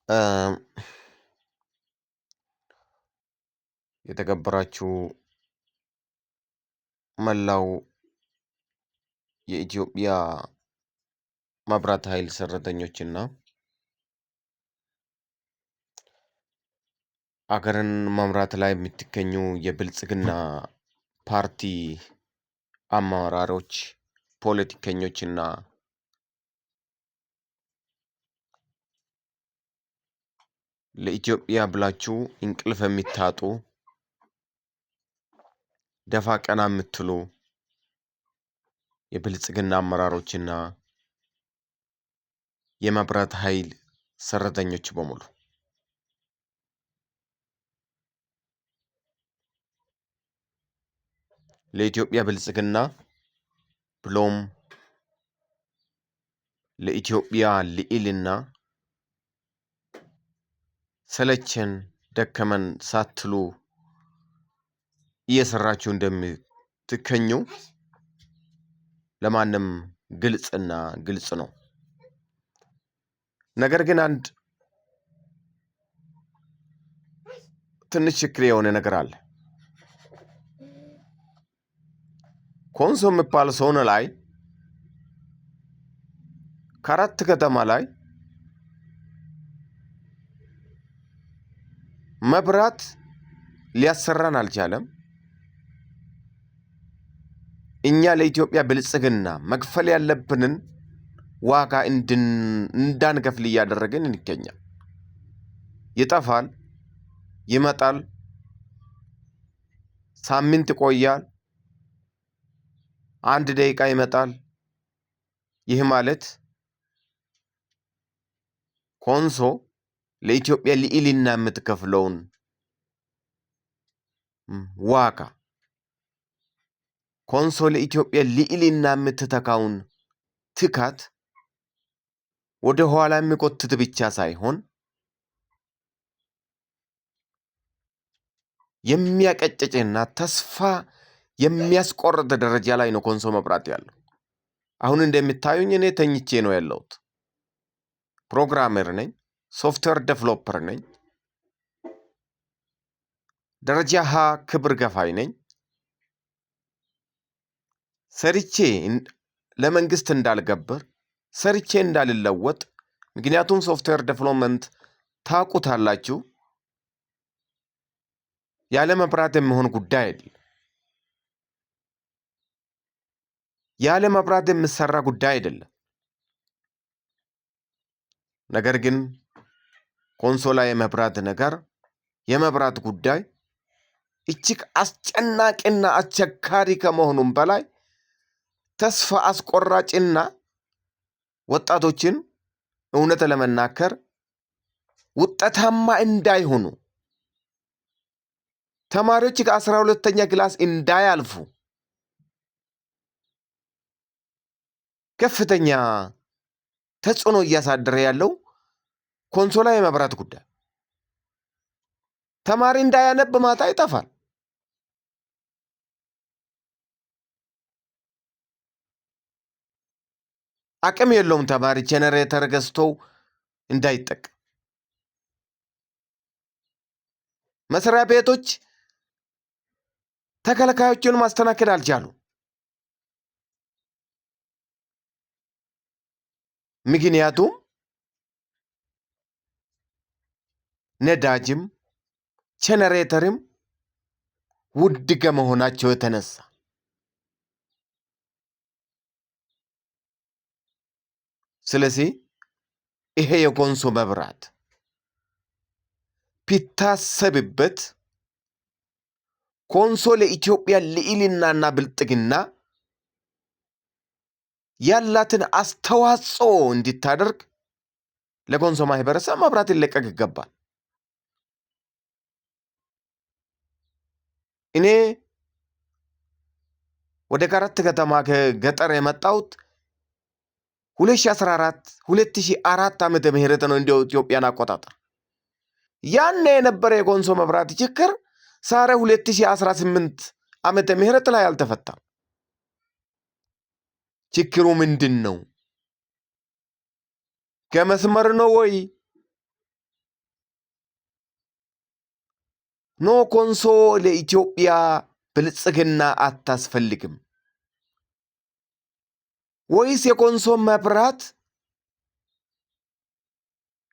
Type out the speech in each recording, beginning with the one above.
እ የተከበራችሁ መላው የኢትዮጵያ መብራት ኃይል ሰራተኞችና አገርን መምራት ላይ የምትገኙ የብልጽግና ፓርቲ አመራሮች፣ ፖለቲከኞችና ለኢትዮጵያ ብላችሁ እንቅልፍ የምታጡ ደፋ ቀና የምትሉ የብልጽግና አመራሮችና የመብራት ኃይል ሰራተኞች በሙሉ ለኢትዮጵያ ብልጽግና ብሎም ለኢትዮጵያ ልዕልና ሰለቸን ደከመን ሳትሉ እየሰራችሁ እንደምትገኙ ለማንም ግልጽ ነው። ነገር ግን አንድ ትንሽ ችግር የሆነ ነገር አለ። ኮንሶ የሚባል ዞን ላይ ከአራት ከተማ ላይ መብራት ሊያሰራን አልቻለም። እኛ ለኢትዮጵያ ብልጽግና መክፈል ያለብንን ዋጋ እንዳንከፍል እያደረግን እንገኛለን። ይጠፋል፣ ይመጣል፣ ሳምንት ይቆያል፣ አንድ ደቂቃ ይመጣል። ይህ ማለት ኮንሶ ለኢትዮጵያ ልዕልና የምትከፍለውን ዋጋ፣ ኮንሶ ለኢትዮጵያ ልዕልና የምትተካውን ትካት ወደ ኋላ የሚቆትት ብቻ ሳይሆን የሚያቀጭጭና ተስፋ የሚያስቆርጥ ደረጃ ላይ ነው ኮንሶ መብራት ያለው። አሁን እንደምታዩኝ እኔ ተኝቼ ነው ያለሁት። ፕሮግራመር ነኝ፣ ሶፍትዌር ዴቨሎፐር ነኝ፣ ደረጃ ሀ ክብር ገፋይ ነኝ። ሰርቼ ለመንግስት እንዳልገብር፣ ሰርቼ እንዳልለወጥ፣ ምክንያቱም ሶፍትዌር ዴቨሎፕመንት ታውቁታላችሁ፣ ያለ መብራት የሚሆን ጉዳይ አይደለም። ያለ መብራት የሚሰራ ጉዳይ አይደለም። ነገር ግን ኮንሶ ላይ የመብራት ጉዳይ እጅግ አስጨናቂና አስቸጋሪ ከመሆኑም በላይ ተስፋ አስቆራጭና ወጣቶችን እውነት ለመናገር ውጤታማ እንዳይሆኑ፣ ተማሪዎች ከ12ኛ ክላስ እንዳያልፉ ከፍተኛ ተጽዕኖ እያሳደረ ያለው ኮንሶ ላይ የመብራት ጉዳይ። ተማሪ እንዳያነብ ማታ ይጠፋል። አቅም የለውም ተማሪ ጄኔሬተር ገዝቶ እንዳይጠቀም። መስሪያ ቤቶች ተከላካዮችን ማስተናገድ አልቻሉ። ምክንያቱም ነዳጅም ጄኔሬተርም ውድ ከመሆናቸው የተነሳ ስለዚህ ይሄ የኮንሶ መብራት ቢታሰብበት ኮንሶ ለኢትዮጵያ ልዕልናና ብልጽግና ያላትን አስተዋጽኦ እንድታደርግ ለኮንሶ ማህበረሰብ መብራት ሊለቀቅ ይገባል። እኔ ወደ ከአራት ከተማ ከገጠር የመጣሁት 2014 ዓመተ ምህረት ነው እንደ ኢትዮጵያን አቆጣጠር። ያኔ የነበረ የኮንሶ መብራት ችግር ዛሬ 2018 ዓመተ ምህረት ላይ አልተፈታም። ችግሩ ምንድን ነው? ከመስመር ነው ወይ ኖ ኮንሶ ለኢትዮጵያ ብልጽግና አታስፈልግም ወይስ የኮንሶ መብራት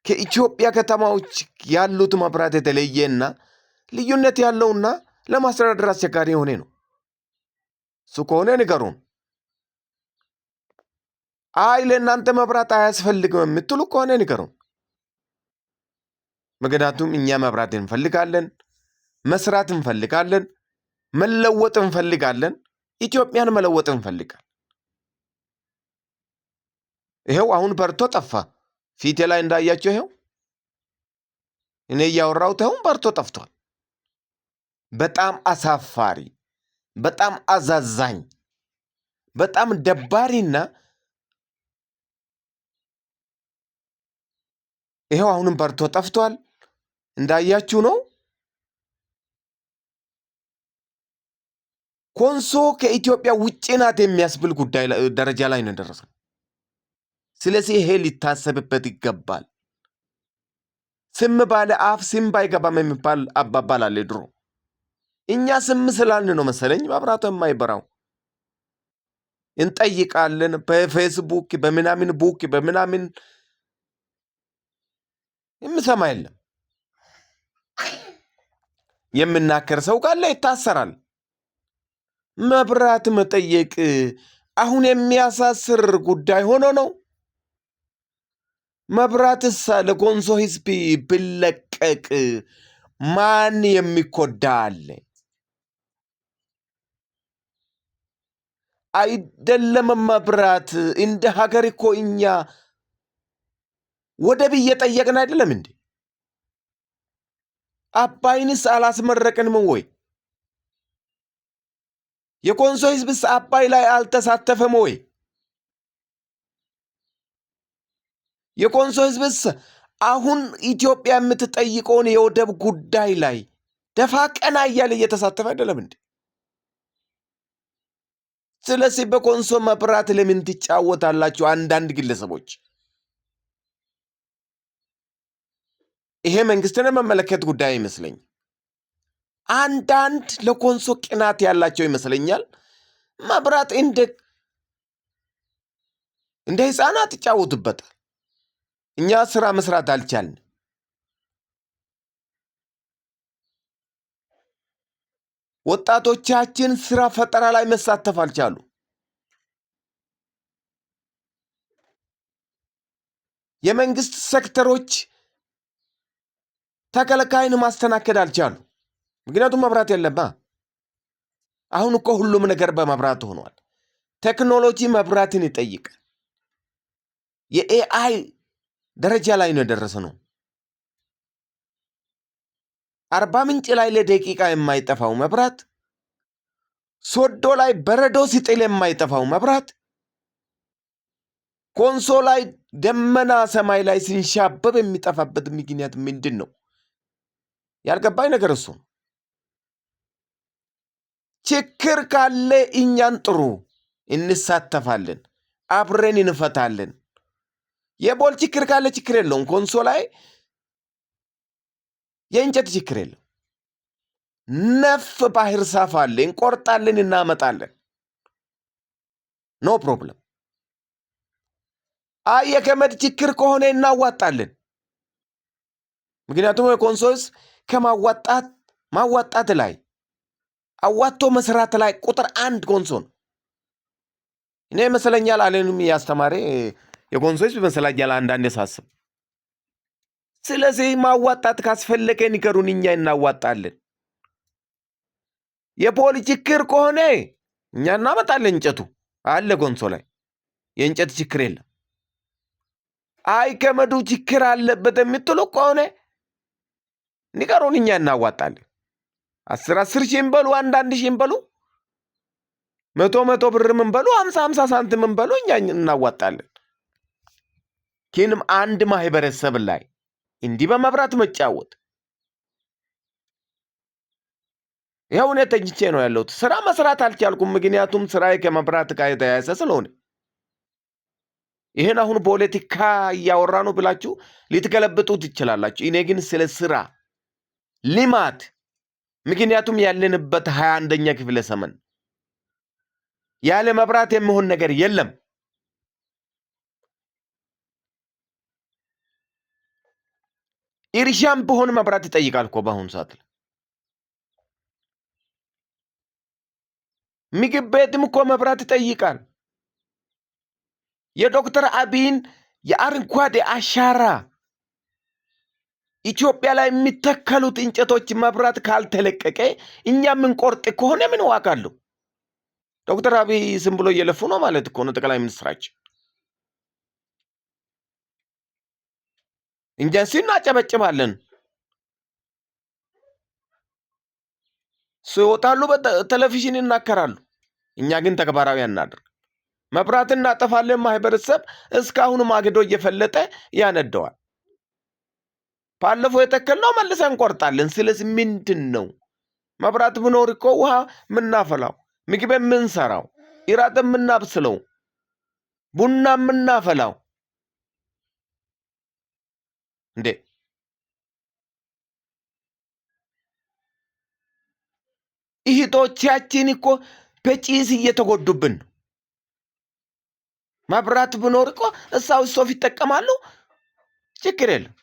ከኢትዮጵያ ከተማዎች ያሉት መብራት የተለየና ልዩነት ያለውና ለማስተዳደር አስቸጋሪ የሆነ ነው? እሱ ከሆነ ንገሩን። አይ ለእናንተ መብራት አያስፈልግም የምትሉ ከሆነ ንገሩን። ምክንያቱም እኛ መብራት እንፈልጋለን፣ መስራት እንፈልጋለን፣ መለወጥ እንፈልጋለን፣ ኢትዮጵያን መለወጥ እንፈልጋለን። ይሄው አሁን በርቶ ጠፋ። ፊቴ ላይ እንዳያቸው ይሄው እኔ እያወራሁት አሁን በርቶ ጠፍቷል። በጣም አሳፋሪ፣ በጣም አዛዛኝ፣ በጣም ደባሪና ይሄው አሁንም በርቶ ጠፍቷል። እንዳያችሁ ነው። ኮንሶ ከኢትዮጵያ ውጭ ናት የሚያስብል ጉዳይ ደረጃ ላይ ነው ደረሰው። ስለዚህ ይሄ ሊታሰብበት ይገባል። ስም ባለ አፍ ስም ባይገባም የሚባል አባባል አለ ድሮ። እኛ ስም ስላልን ነው መሰለኝ መብራቱ የማይበራው። እንጠይቃለን በፌስቡክ በምናምን ቡክ በምናምን የምሰማ የለም። የምናከር ሰው ካለ ይታሰራል። መብራት መጠየቅ አሁን የሚያሳስር ጉዳይ ሆኖ ነው? መብራትስ ለኮንሶ ህዝብ ብለቀቅ ማን የሚኮዳ አለ? አይደለም መብራት እንደ ሀገር እኮ እኛ ወደብ እየጠየቅን አይደለም እንዴ? አባይንስ አላስመረቅንም ወይ? የኮንሶ ህዝብስ አባይ ላይ አልተሳተፈም ወይ? የኮንሶ ህዝብስ አሁን ኢትዮጵያ የምትጠይቀውን የወደብ ጉዳይ ላይ ደፋ ቀና እያለ እየተሳተፈ አይደለም እንዴ? ስለዚህ በኮንሶ መብራት ለምን ትጫወታላችሁ አንዳንድ ግለሰቦች? ይሄ መንግስትን መመለከት ጉዳይ ይመስለኝ። አንዳንድ ለኮንሶ ቅናት ያላቸው ይመስለኛል። መብራት እንደ ህፃናት ይጫወቱበታል። እኛ ስራ መስራት አልቻልን። ወጣቶቻችን ስራ ፈጠራ ላይ መሳተፍ አልቻሉ። የመንግስት ሴክተሮች ተከላካይን ማስተናከድ አልቻሉ። ምክንያቱም መብራት የለማ። አሁን እኮ ሁሉም ነገር በመብራት ሆኗል። ቴክኖሎጂ መብራትን ይጠይቃል። የኤአይ ደረጃ ላይ ነው የደረሰ ነው። 40 ምንጭ ላይ ለደቂቃ የማይጠፋው መብራት፣ ሶዶ ላይ በረዶ ሲጥል የማይጠፋው መብራት፣ ኮንሶ ላይ ደመና ሰማይ ላይ ሲንሻበብ የሚጠፋበት ምክንያት ምንድን ነው? ያልገባኝ ነገር እሱ። ችግር ካለ እኛን ጥሩ፣ እንሳተፋለን፣ አብረን እንፈታለን። የቦል ችግር ካለ ችግር የለውም። ኮንሶ ላይ የእንጨት ችግር የለም። ነፍ ባህር ዛፍ አለ፣ እንቆርጣለን፣ እናመጣለን። ኖ ፕሮብለም። አይ የገመድ ችግር ከሆነ እናዋጣለን። ምክንያቱም የኮንሶስ ማዋጣት ላይ አዋቶ መስራት ላይ ቁጥር 1 ኮንሶ ነው። እኔ ይመስለኛል አለንም ያስተማረ የኮንሶ ህዝብ ይመስለኛል አንዳንዴ ሳስብ። ስለዚህ ማዋጣት ካስፈለገ ንገሩን፣ እኛ እናዋጣለን። የፖሊ ችግር ከሆነ እኛ እናመጣለን። እንጨቱ አለ ኮንሶ ላይ፣ የእንጨት ችግር የለም። አይ ገመዱ ችግር አለበት የምትሉ ከሆነ ንገሩን፣ እኛ እናዋጣለን። 10 ሺህ እንበሉ፣ 1 ሺህ እንበሉ፣ 100 ብር እንበሉ፣ 50 ሳንቲም እንበሉ፣ እኛ እናዋጣለን። ግን አንድ ማህበረሰብ ላይ እንዲህ በመብራት መጫወት ይኸው እኔ ተኝቼ ነው ያለሁት። ስራ መስራት አልቻልኩም። ምክንያቱም ስራዬ ከመብራት ጋር የተያያዘ ስለሆነ። ይህን አሁን ፖለቲካ እያወራ ነው ብላችሁ ልትገለብጡት ትችላላችሁ። እኔ ግን ስለ ስራ ልማት ምክንያቱም ያለንበት 21ኛ ክፍለ ዘመን ያለ መብራት የሚሆን ነገር የለም። እርሻም ቢሆን መብራት ይጠይቃል እኮ በአሁኑ ሰዓት ላይ። ምግብ ቤትም እኮ መብራት ይጠይቃል። የዶክተር አብይን የአረንጓዴ አሻራ ኢትዮጵያ ላይ የሚተከሉት እንጨቶች መብራት ካልተለቀቀ እኛ የምንቆርጥ ከሆነ ምን ዋጋ አለው? ዶክተር አብይ ዝም ብሎ እየለፉ ነው ማለት እኮ ነው ጠቅላይ ሚኒስትራችን። እኛ እናጨበጭባለን፣ ሲወጣሉ በቴሌቪዥን ይናከራሉ። እኛ ግን ተግባራዊ አናደርግ። መብራት እናጠፋለን፣ ማህበረሰብ እስካሁን ማገዶ እየፈለጠ ያነደዋል። ባለፈው የተከልነው መልሰን እንቆርጣለን። ስለዚህ ምንድን ነው መብራት ብኖር እኮ ውሃ የምናፈላው፣ ምግብ የምንሰራው፣ እራት የምናብስለው፣ ቡና የምናፈላው እንዴ እህቶቻችን እኮ በጭስ እየተጎዱብን ነው። መብራት ብኖር እኮ እሳው ስቶፍ ይጠቀማሉ፣ ችግር የለም።